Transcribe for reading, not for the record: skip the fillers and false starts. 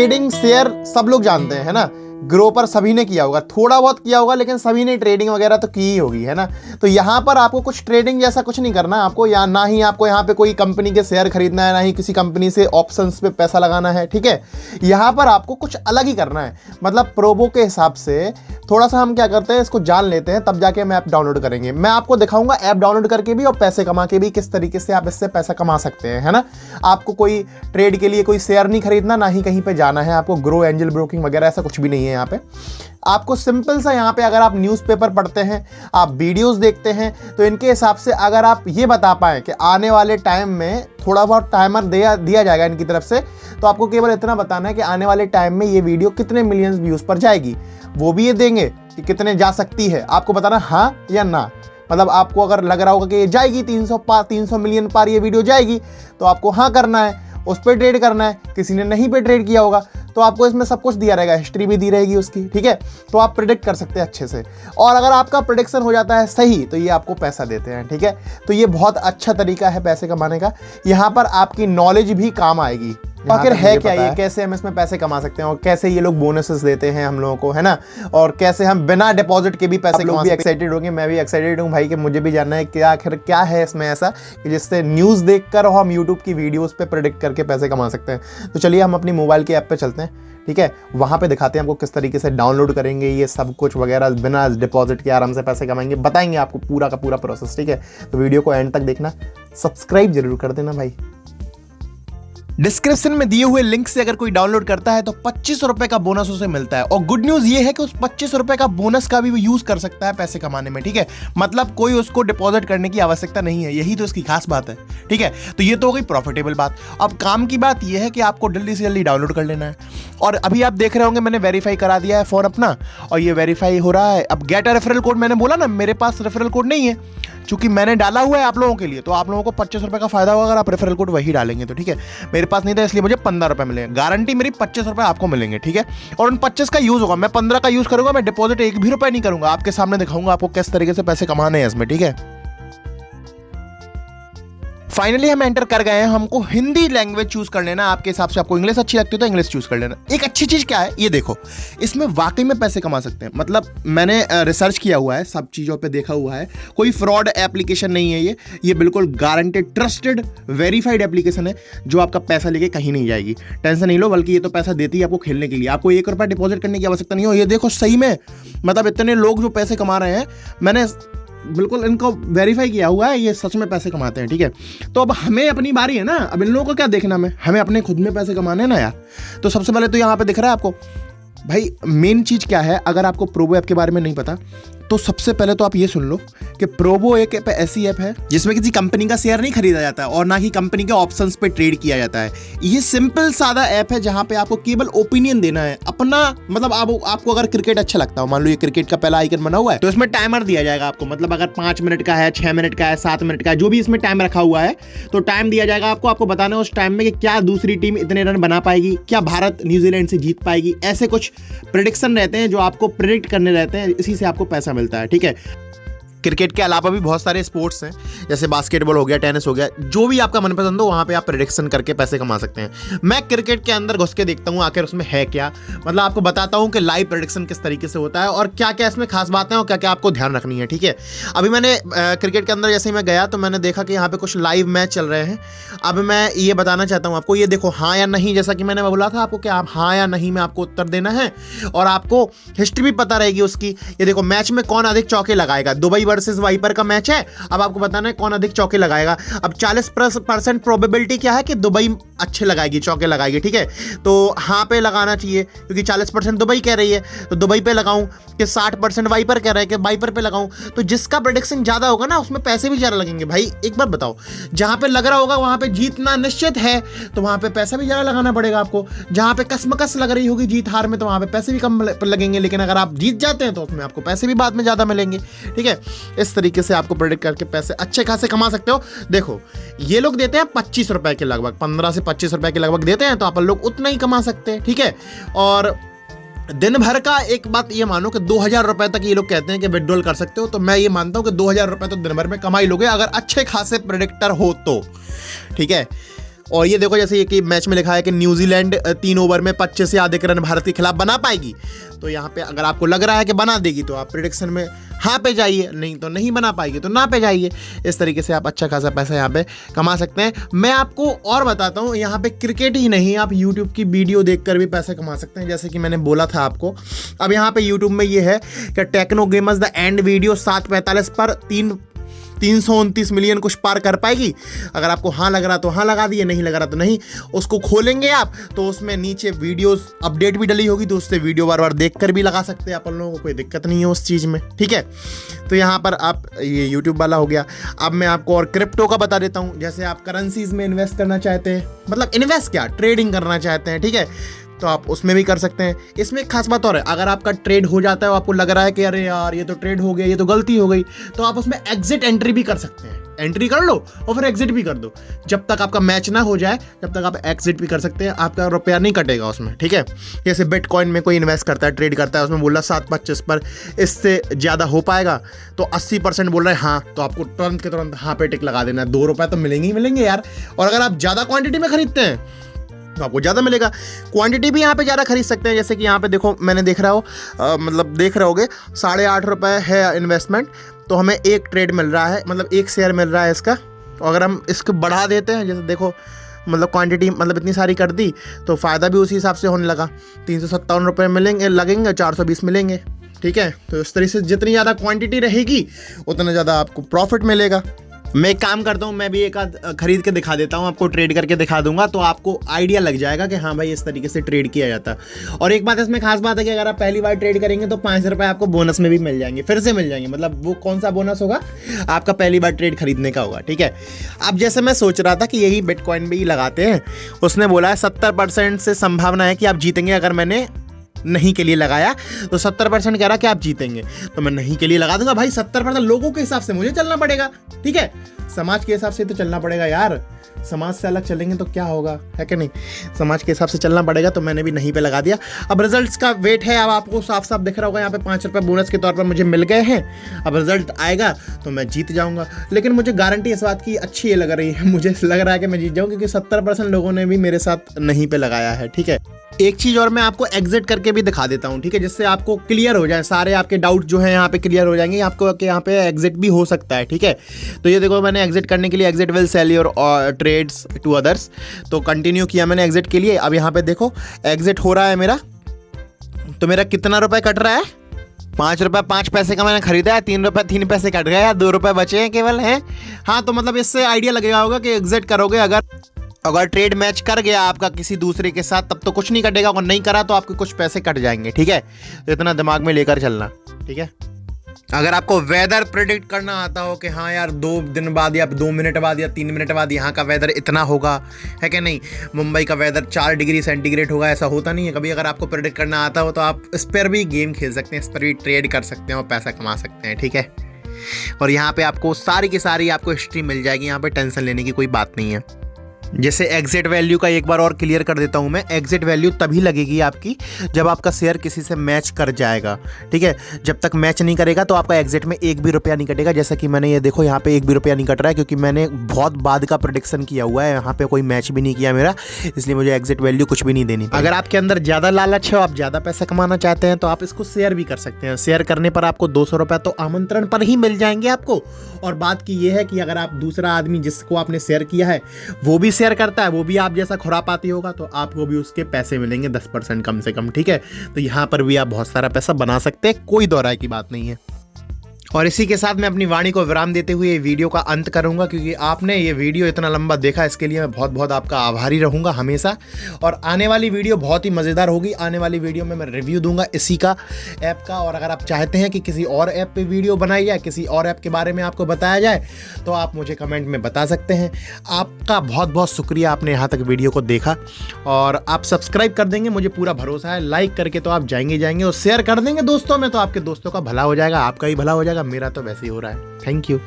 Trading share सब लोग जानते हैं, है ना। ग्रो पर सभी ने किया होगा, थोड़ा बहुत किया होगा, लेकिन सभी ने ट्रेडिंग वगैरह तो की ही होगी, है ना। तो यहाँ पर आपको कुछ ट्रेडिंग जैसा कुछ नहीं करना आपको, या ना ही आपको यहाँ पे कोई कंपनी के शेयर खरीदना है, ना ही किसी कंपनी से ऑप्शंस पे पैसा लगाना है, ठीक है। यहाँ पर आपको कुछ अलग ही करना है, मतलब प्रोबो के हिसाब से थोड़ा सा हम क्या करते हैं, इसको जान लेते हैं, तब जाके हम ऐप डाउनलोड करेंगे। मैं आपको दिखाऊंगा ऐप डाउनलोड करके भी और पैसे कमा के भी किस तरीके से आप इससे पैसा कमा सकते हैं, है ना। आपको कोई ट्रेड के लिए कोई शेयर नहीं खरीदना, ना ही कहीं पे जाना है आपको, ग्रो एंजल ब्रोकिंग वगैरह ऐसा कुछ भी नहीं है यहाँ पे। आपको सिंपल सा यहाँ पे अगर आप न्यूज़पेपर पढ़ते हैं, आप वीडियोस देखते हैं, तो इनके हिसाब से अगर आप ये बता पाएँ कि आने वाले टाइम में थोड़ा बहुत टाइमर दिया जाएगा इनकी तरफ से, तो आपको केवल इतना बताना है कि आने वाले टाइम में ये वीडियो कितने मिलियंस व्यूज़ पर जाएगी। वो भी ये देंगे कि कितने जा सकती है, आपको बताना हाँ या ना। मतलब आपको अगर लग रहा होगा कि ये जाएगी 300 मिलियन पार ये वीडियो जाएगी, तो आपको हाँ करना है, उस पर ट्रेड करना है। किसी ने नहीं पे ट्रेड किया होगा तो आपको इसमें सब कुछ दिया रहेगा, हिस्ट्री भी दी रहेगी उसकी, ठीक है। तो आप प्रेडिक्ट कर सकते हैं अच्छे से, और अगर आपका प्रेडिक्शन हो जाता है सही तो ये आपको पैसा देते हैं, ठीक है। तो ये बहुत अच्छा तरीका है पैसे कमाने का। यहाँ पर आपकी नॉलेज भी काम आएगी। आखिर है क्या ये, कैसे हम इसमें पैसे कमा सकते हैं, और कैसे ये लोग बोनसेस देते हैं हम लोगों को, है ना, और कैसे हम बिना डिपॉजिट के भी पैसे कमा सकते हैं। एक्साइटेड होंगे, मैं भी एक्साइटेड हूँ भाई कि मुझे भी जानना है कि आखिर क्या है इसमें ऐसा कि जिससे न्यूज़ देखकर हम यूट्यूब की वीडियोस पे प्रेडिक्ट करके पैसे कमा सकते हैं। तो चलिए हम अपनी मोबाइल की ऐप पे चलते हैं, ठीक है। वहाँ पे दिखाते हैं आपको किस तरीके से डाउनलोड करेंगे ये सब कुछ वगैरह, बिना डिपॉजिट के आराम से पैसे कमाएंगे, बताएंगे आपको पूरा का पूरा प्रोसेस, ठीक है। तो वीडियो को एंड तक देखना, सब्सक्राइब जरूर कर देना भाई। डिस्क्रिप्शन में दिए हुए लिंक से अगर कोई डाउनलोड करता है तो 25 रुपए का बोनस उसे मिलता है, और गुड न्यूज ये है कि उस 25 रुपए का बोनस का भी वो यूज कर सकता है पैसे कमाने में, ठीक है। मतलब कोई उसको डिपॉजिट करने की आवश्यकता नहीं है, यही तो इसकी खास बात है, ठीक है। तो ये तो हो गई प्रॉफिटेबल बात। अब काम की बात ये है कि आपको जल्दी से जल्दी डाउनलोड कर लेना है, और अभी आप देख रहे होंगे मैंने वेरीफाई करा दिया है फोन अपना, और ये वेरीफाई हो रहा है। अब गेट अ रेफरल कोड, मैंने बोला ना मेरे पास रेफरल कोड नहीं है, चूंकि मैंने डाला हुआ है आप लोगों के लिए, तो आप लोगों को 25 रुपए का फायदा होगा अगर आप रेफरल कोड वही डालेंगे तो, ठीक है। मेरे पास नहीं था इसलिए मुझे 15 रुपए मिलेंगे, गारंटी मेरी 25 रुपए आपको मिलेंगे, ठीक है। और उन 25 का यूज होगा, मैं 15 का यूज करूंगा, मैं डिपॉजिट एक भी रुपए नहीं करूंगा, आपके सामने दिखाऊंगा आपको किस तरीके से पैसे कमाने हैं इसमें, ठीक है। फाइनली हम एंटर कर गए हैं, हमको हिंदी लैंग्वेज चूज कर लेना, आपके हिसाब से आपको इंग्लिश अच्छी लगती है तो इंग्लिश चूज कर लेना। एक अच्छी चीज क्या है ये देखो, इसमें वाकई में पैसे कमा सकते हैं, मतलब मैंने रिसर्च किया हुआ है, सब चीजों पे देखा हुआ है, कोई फ्रॉड एप्लीकेशन नहीं है ये बिल्कुल गारंटेड ट्रस्टेड वेरीफाइड एप्लीकेशन है, जो आपका पैसा लेके कहीं नहीं जाएगी, टेंशन नहीं लो। बल्कि ये तो पैसा देती है आपको खेलने के लिए, आपको 1 रुपया डिपॉजिट करने की आवश्यकता नहीं हो। ये देखो सही में, मतलब इतने लोग जो पैसे कमा रहे हैं, मैंने बिल्कुल इनको वेरीफाई किया हुआ है, ये सच में पैसे कमाते हैं, ठीक है। तो अब हमें अपनी बारी है ना, अब इन लोगों को क्या देखना, हमें अपने खुद में पैसे कमाने हैं ना यार। तो सबसे पहले तो यहाँ पे दिख रहा है आपको भाई, मेन चीज क्या है, अगर आपको प्रोबो ऐप के बारे में नहीं पता तो सबसे पहले तो आप ये सुन लो कि प्रोबो एक ऐसी ऐप है जिसमें किसी कंपनी का शेयर नहीं खरीदा जाता है और ना ही कंपनी के ऑप्शंस पे ट्रेड किया जाता है। ये सिंपल सादा ऐप है जहां पे आपको केवल ओपिनियन देना है अपना, मतलब आपको अगर क्रिकेट अच्छा लगता हो, मान लो ये क्रिकेट का पहला आइकन बना हुआ है, तो इसमें टाइमर दिया जाएगा आपको, मतलब अगर 5 मिनट का है, 6 मिनट का है, 7 मिनट का है, जो भी इसमें टाइम रखा हुआ है, तो टाइम दिया जाएगा आपको बताना है उस टाइम में कि क्या दूसरी टीम इतने रन बना पाएगी, क्या भारत न्यूजीलैंड से जीत पाएगी, ऐसे कुछ प्रेडिक्शन रहते हैं जो आपको प्रेडिक्ट करने रहते हैं, इसी से आपको पैसा मिलता है, ठीक है। क्रिकेट के अलावा भी बहुत सारे स्पोर्ट्स हैं, जैसे बास्केटबॉल हो गया, टेनिस हो गया, जो भी आपका मनपसंद हो वहाँ पे आप प्रेडिक्शन करके पैसे कमा सकते हैं। मैं क्रिकेट के अंदर घुस के देखता हूँ आखिर उसमें है क्या, मतलब आपको बताता हूँ कि लाइव प्रेडिक्शन किस तरीके से होता है और क्या क्या इसमें खास बातें हैं और क्या क्या आपको ध्यान रखनी है, ठीक है। अभी मैंने क्रिकेट के अंदर जैसे ही मैं गया तो मैंने देखा कि यहाँ पे कुछ लाइव मैच चल रहे हैं। अब मैं ये बताना चाहता हूँ आपको, ये देखो हाँ या नहीं, जैसा कि मैंने बोला था आपको कि आप हाँ या नहीं में आपको उत्तर देना है और आपको हिस्ट्री भी पता रहेगी उसकी। ये देखो मैच में कौन अधिक चौके लगाएगा, दुबई वर्सेस वाइपर का मैच है, अब आपको बताना है कौन अधिक चौके लगाएगा। अब 40% प्रोबेबिलिटी क्या है कि दुबई अच्छे लगाएगी, चौके लगाएगी, ठीक है। तो हाँ पे लगाना चाहिए क्योंकि 40% दुबई कह रही है तो दुबई पे लगाऊं, कि 60% वाइपर कह रहा है कि वाइपर पे लगाऊं। तो जिसका प्रेडिक्शन ज्यादा होगा ना उसमें पैसे भी ज्यादा लगेंगे भाई। एक बार बताओ, जहां पे लग रहा होगा वहां पे जीतना निश्चित है तो वहां पे पैसा भी ज्यादा लगाना पड़ेगा आपको। जहां पे कसमकस लग रही होगी जीत हार में तो वहां पे पैसे भी कम लगेंगे, लेकिन अगर आप जीत जाते हैं तो उसमें आपको पैसे भी बाद में ज्यादा मिलेंगे, ठीक है। इस तरीके से आपको प्रेडिक्ट करके पैसे अच्छे खासे कमा सकते हो। देखो ये लोग देते हैं 25 रुपए के लगभग, 15 से 25 रुपए के लगभग देते हैं, तो आप लोग उतना ही कमा सकते हैं, ठीक है। और दिन भर का एक बात ये मानो कि 2000 रुपए तक ये लोग कहते हैं कि विड्रॉल कर सकते हो, तो मैं ये मानता हूं कि 2000 रुपए तो दिन भर में कमा ही लोगे अगर अच्छे खासे प्रेडिक्टर हो तो, ठीक है। और ये देखो जैसे ये कि मैच में लिखा है कि न्यूजीलैंड 3 ओवर में 25 से अधिक रन भारत के खिलाफ बना पाएगी। तो यहाँ पे अगर आपको लग रहा है कि बना देगी तो आप प्रेडिक्शन में हाँ पे जाइए, नहीं तो नहीं बना पाएगी तो ना पे जाइए। इस तरीके से आप अच्छा खासा पैसा यहाँ पे कमा सकते हैं। मैं आपको और बताता हूँ, यहाँ पे क्रिकेट ही नहीं, आप यूट्यूब की वीडियो देखकर भी पैसे कमा सकते हैं, जैसे कि मैंने बोला था आपको। अब यहाँ पे यूट्यूब में ये है कि Techno Gamers the end video 7:45 पर 329 मिलियन कुछ पार कर पाएगी। अगर आपको हाँ लग रहा तो हाँ लगा दिए, नहीं लग रहा तो नहीं। उसको खोलेंगे आप तो उसमें नीचे वीडियोस अपडेट भी डली होगी, तो उससे वीडियो बार बार देख कर भी लगा सकते हैं। अपन लोगों को कोई दिक्कत नहीं है उस चीज़ में, ठीक है। तो यहाँ पर आप ये यूट्यूब वाला हो गया। अब मैं आपको और क्रिप्टो का बता देता हूँ। जैसे आप करेंसीज में इन्वेस्ट करना चाहते हैं, मतलब इन्वेस्ट क्या, ट्रेडिंग करना चाहते हैं, ठीक है, तो आप उसमें भी कर सकते हैं। इसमें एक खास बात और है, अगर आपका ट्रेड हो जाता है, आपको लग रहा है कि अरे यार ये तो ट्रेड हो गया, ये तो गलती हो गई, तो आप उसमें एग्जिट एंट्री भी कर सकते हैं। एंट्री कर लो और फिर एग्जिट भी कर दो। जब तक आपका मैच ना हो जाए तब तक आप एग्जिट भी कर सकते हैं, आपका रुपया नहीं कटेगा उसमें, ठीक है। जैसे बिटकॉइन में कोई इन्वेस्ट करता है, ट्रेड करता है, उसमें बोल रहा 7.25 पर इससे ज़्यादा हो पाएगा, तो 80% बोल रहा है हाँ, तो आपको तुरंत के तुरंत हाँ पे टिक लगा देना है। 2 रुपये तो मिलेंगे ही मिलेंगे यार। और अगर आप ज़्यादा क्वान्टिटी में खरीदते हैं तो आपको ज़्यादा मिलेगा। क्वांटिटी भी यहाँ पे ज़्यादा खरीद सकते हैं। जैसे कि यहाँ पे देखो, मैंने देख रहा हो मतलब देख रहे होगे 8.5 रुपये है इन्वेस्टमेंट, तो हमें एक ट्रेड मिल रहा है, मतलब एक शेयर मिल रहा है इसका। और अगर हम इसको बढ़ा देते हैं, जैसे देखो मतलब क्वांटिटी मतलब इतनी सारी कर दी, तो फ़ायदा भी उसी हिसाब से होने लगा। 357 रुपये मिलेंगे, लगेंगे 420 मिलेंगे, ठीक है। तो इस तरह से जितनी ज़्यादा क्वांटिटी रहेगी उतना ज़्यादा आपको प्रॉफिट मिलेगा। मैं एक काम करता हूँ, मैं भी एक आध खरीद के दिखा देता हूँ, आपको ट्रेड करके दिखा दूंगा, तो आपको आइडिया लग जाएगा कि हाँ भाई इस तरीके से ट्रेड किया जाता है। और एक बात इसमें खास बात है कि अगर आप पहली बार ट्रेड करेंगे तो 5 रुपये आपको बोनस में भी मिल जाएंगे, फिर से मिल जाएंगे। मतलब वो कौन सा बोनस होगा, आपका पहली बार ट्रेड खरीदने का होगा, ठीक है। अब जैसे मैं सोच रहा था कि यही बिटकॉइन भी लगाते हैं, उसने बोला है 70% से संभावना है कि आप जीतेंगे। अगर मैंने नहीं के लिए लगाया तो 70% कह रहा कि आप जीतेंगे, तो मैं नहीं के लिए लगा दूंगा। भाई 70% लोगों के हिसाब से मुझे चलना पड़ेगा, ठीक है, समाज के हिसाब से तो चलना पड़ेगा यार। समाज से अलग चलेंगे तो क्या होगा, है कि नहीं। समाज के हिसाब से चलना पड़ेगा, तो मैंने भी नहीं पे लगा दिया। अब रिजल्ट्स का वेट है। अब आपको साफ साफ दिख रहा होगा यहाँ पे 5 रुपये बोनस के तौर पर मुझे मिल गए हैं। अब रिजल्ट आएगा तो मैं जीत जाऊँगा, लेकिन मुझे गारंटी इस बात की अच्छी लग रही है, मुझे लग रहा है कि मैं जीत जाऊँ, क्योंकि 70% लोगों ने भी मेरे साथ नहीं पे लगाया है, ठीक है। एक चीज़ और मैं आपको एग्जिट करके भी दिखा देता हूँ, ठीक है, जिससे आपको क्लियर हो जाए सारे आपके डाउट जो हैं यहाँ पे क्लियर हो जाएंगे। आपको कि यहाँ पे एग्जिट भी हो सकता है, ठीक है। तो ये देखो, मैंने एग्जिट करने के लिए exit will sell your trades to others, तो कंटिन्यू किया मैंने एग्जिट के लिए। अब यहाँ पे देखो एग्जिट हो रहा है मेरा, तो मेरा कितना रुपये कट रहा है, 5 रुपये 5 पैसे का मैंने खरीदा है, 3 रुपये 3 पैसे कट गए, 2 रुपये बचे हैं केवल, हैं। हाँ, तो मतलब इससे आइडिया लगेगा होगा कि एग्जिट करोगे अगर ट्रेड मैच कर गया आपका किसी दूसरे के साथ, तब तो कुछ नहीं कटेगा, और नहीं करा तो आपके कुछ पैसे कट जाएंगे, ठीक है। तो इतना दिमाग में लेकर चलना, ठीक है। अगर आपको वेदर प्रेडिक्ट करना आता हो कि हाँ यार 2 दिन बाद या 2 मिनट बाद या 3 मिनट बाद यहाँ का वेदर इतना होगा, है कि नहीं, मुंबई का वेदर 4 डिग्री सेंटीग्रेड होगा, ऐसा होता नहीं है कभी। अगर आपको प्रेडिक्ट करना आता हो तो आप इस पर भी गेम खेल सकते हैं, इस पर भी ट्रेड कर सकते हैं और पैसा कमा सकते हैं, ठीक है। और यहाँ पे आपको सारी की सारी आपको हिस्ट्री मिल जाएगी, यहाँ पे टेंशन लेने की कोई बात नहीं है। जैसे एग्जिट वैल्यू का एक बार और क्लियर कर देता हूं मैं। एग्जिट वैल्यू तभी लगेगी आपकी जब आपका शेयर किसी से मैच कर जाएगा, ठीक है। जब तक मैच नहीं करेगा तो आपका एग्जिट में 1 भी रुपया नहीं कटेगा। जैसा कि मैंने ये देखो यहाँ पे 1 भी रुपया नहीं कट रहा है, क्योंकि मैंने बहुत बाद का प्रेडिक्शन किया हुआ है, यहाँ पे कोई मैच भी नहीं किया मेरा, इसलिए मुझे एग्जिट वैल्यू कुछ भी नहीं देनी। अगर आपके अंदर ज़्यादा लालच है, आप ज़्यादा पैसा कमाना चाहते हैं, तो आप इसको शेयर भी कर सकते हैं। शेयर करने पर आपको 200 रुपये तो आमंत्रण पर ही मिल जाएंगे आपको। और बात की ये है कि अगर आप दूसरा आदमी जिसको आपने शेयर किया है वो भी शेयर करता है, वो भी आप जैसा खुरापाती होगा, तो आपको भी उसके पैसे मिलेंगे 10% कम से कम, ठीक है। तो यहाँ पर भी आप बहुत सारा पैसा बना सकते हैं, कोई दो राय की बात नहीं है। और इसी के साथ मैं अपनी वाणी को विराम देते हुए ये वीडियो का अंत करूंगा, क्योंकि आपने ये वीडियो इतना लंबा देखा, इसके लिए मैं बहुत बहुत आपका आभारी रहूंगा हमेशा। और आने वाली वीडियो बहुत ही मज़ेदार होगी। आने वाली वीडियो में मैं रिव्यू दूंगा इसी का ऐप का, और अगर आप चाहते हैं कि किसी और ऐप पे वीडियो बनाई जाए, किसी और ऐप के बारे में आपको बताया जाए, तो आप मुझे कमेंट में बता सकते हैं। आपका बहुत बहुत शुक्रिया, आपने यहाँ तक वीडियो को देखा, और आप सब्सक्राइब कर देंगे, मुझे पूरा भरोसा है। लाइक करके तो आप जाएंगे, और शेयर कर देंगे दोस्तों में, तो आपके दोस्तों का भला हो जाएगा, आपका ही भला हो जाएगा, मेरा तो वैसे ही हो रहा है। Thank you.